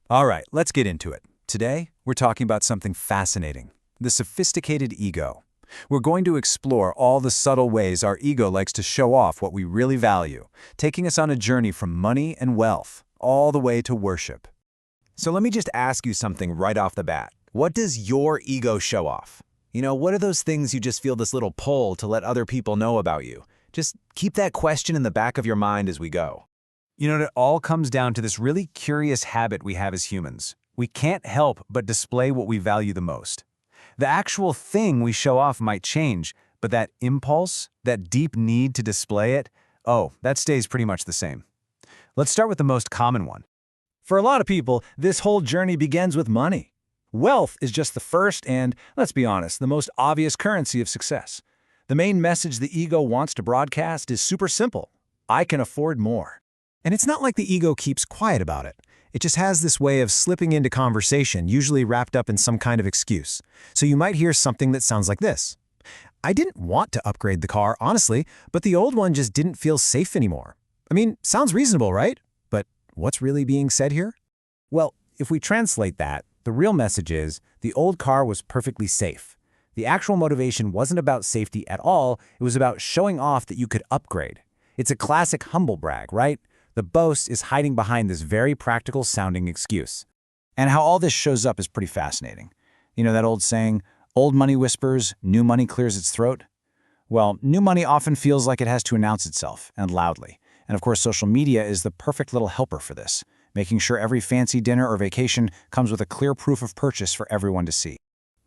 All right, let's get into it. Today, we're talking about something fascinating, the sophisticated ego. We're going to explore all the subtle ways our ego likes to show off what we really value, taking us on a journey from money and wealth, all the way to worship. So let me just ask you something right off the bat. What does your ego show off? What are those things you just feel this little pull to let other people know about you? Just keep that question in the back of your mind as we go. It all comes down to this really curious habit we have as humans. We can't help but display what we value the most. The actual thing we show off might change, but that impulse, that deep need to display it, that stays pretty much the same. Let's start with the most common one. For a lot of people, this whole journey begins with money. Wealth is just the first and, let's be honest, the most obvious currency of success. The main message the ego wants to broadcast is super simple. I can afford more. And it's not like the ego keeps quiet about it. It just has this way of slipping into conversation, usually wrapped up in some kind of excuse. So you might hear something that sounds like this. I didn't want to upgrade the car, honestly, but the old one just didn't feel safe anymore. I mean, sounds reasonable, right? But what's really being said here? Well, if we translate that, the real message is the old car was perfectly safe. The actual motivation wasn't about safety at all. It was about showing off that you could upgrade. It's a classic humble brag, right? The boast is hiding behind this very practical-sounding excuse. And how all this shows up is pretty fascinating. That old saying, old money whispers, new money clears its throat? Well, new money often feels like it has to announce itself, and loudly. And of course, social media is the perfect little helper for this, making sure every fancy dinner or vacation comes with a clear proof of purchase for everyone to see.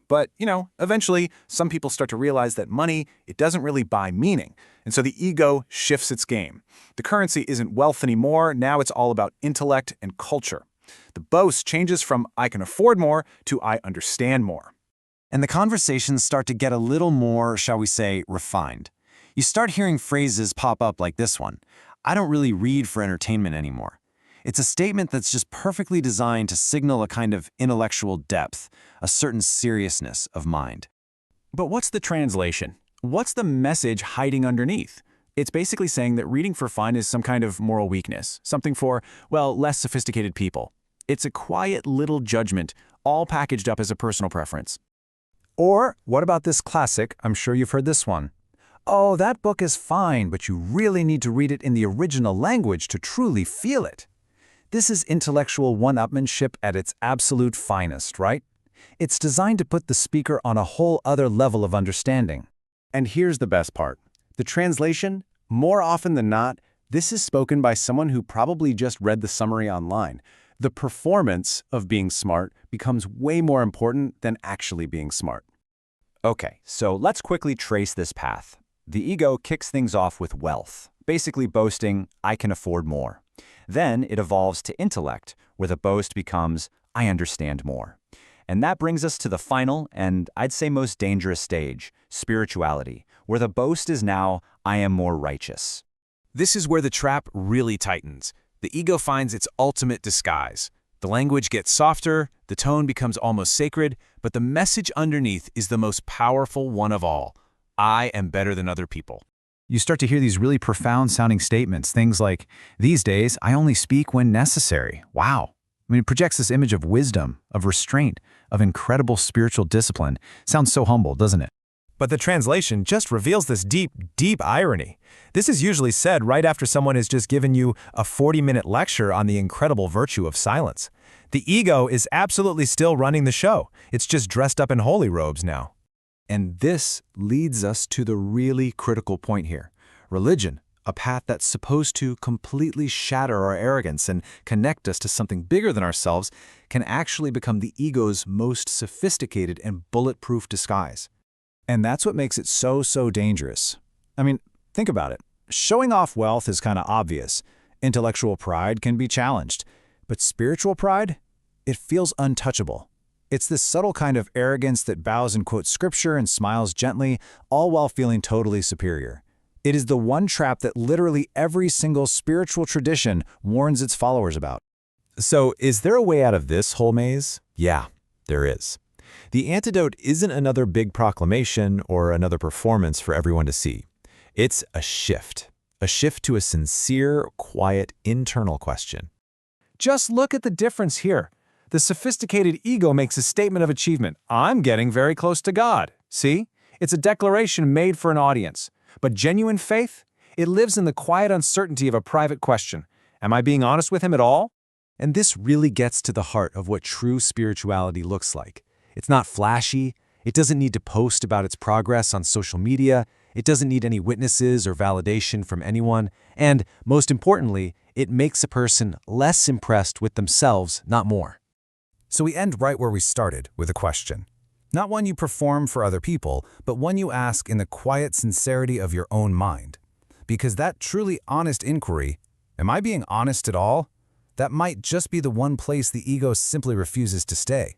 But, eventually, some people start to realize that money, it doesn't really buy meaning. And so the ego shifts its game. The currency isn't wealth anymore. Now it's all about intellect and culture. The boast changes from I can afford more to I understand more. And the conversations start to get a little more, shall we say, refined. You start hearing phrases pop up like this one. I don't really read for entertainment anymore. It's a statement that's just perfectly designed to signal a kind of intellectual depth, a certain seriousness of mind. But what's the translation? What's the message hiding underneath? It's basically saying that reading for fun is some kind of moral weakness, something for, less sophisticated people. It's a quiet little judgment, all packaged up as a personal preference. Or what about this classic? I'm sure you've heard this one. Oh, that book is fine, but you really need to read it in the original language to truly feel it. This is intellectual one-upmanship at its absolute finest, right? It's designed to put the speaker on a whole other level of understanding. And here's the best part. The translation, more often than not, this is spoken by someone who probably just read the summary online. The performance of being smart becomes way more important than actually being smart. Okay, so let's quickly trace this path. The ego kicks things off with wealth, basically boasting, I can afford more. Then it evolves to intellect, where the boast becomes, I understand more. And that brings us to the final and I'd say most dangerous stage, spirituality, where the boast is now, I am more righteous. This is where the trap really tightens. The ego finds its ultimate disguise. The language gets softer, the tone becomes almost sacred, but the message underneath is the most powerful one of all. I am better than other people. You start to hear these really profound-sounding statements, things like, these days, I only speak when necessary. Wow. It projects this image of wisdom, of restraint, of incredible spiritual discipline. Sounds so humble, doesn't it? But the translation just reveals this deep, deep irony. This is usually said right after someone has just given you a 40-minute lecture on the incredible virtue of silence. The ego is absolutely still running the show. It's just dressed up in holy robes now. And this leads us to the really critical point here. Religion, a path that's supposed to completely shatter our arrogance and connect us to something bigger than ourselves, can actually become the ego's most sophisticated and bulletproof disguise. And that's what makes it so dangerous. Think about it. Showing off wealth is kind of obvious. Intellectual pride can be challenged. But spiritual pride? It feels untouchable. It's this subtle kind of arrogance that bows and quotes scripture and smiles gently, all while feeling totally superior. It is the one trap that literally every single spiritual tradition warns its followers about. So, is there a way out of this whole maze? Yeah, there is. The antidote isn't another big proclamation or another performance for everyone to see. It's a shift to a sincere, quiet, internal question. Just look at the difference here. The sophisticated ego makes a statement of achievement. I'm getting very close to God. See? It's a declaration made for an audience. But genuine faith? It lives in the quiet uncertainty of a private question. Am I being honest with him at all? And this really gets to the heart of what true spirituality looks like. It's not flashy. It doesn't need to post about its progress on social media. It doesn't need any witnesses or validation from anyone. And, most importantly, it makes a person less impressed with themselves, not more. So we end right where we started, with a question. Not one you perform for other people, but one you ask in the quiet sincerity of your own mind. Because that truly honest inquiry, am I being honest at all? That might just be the one place the ego simply refuses to stay.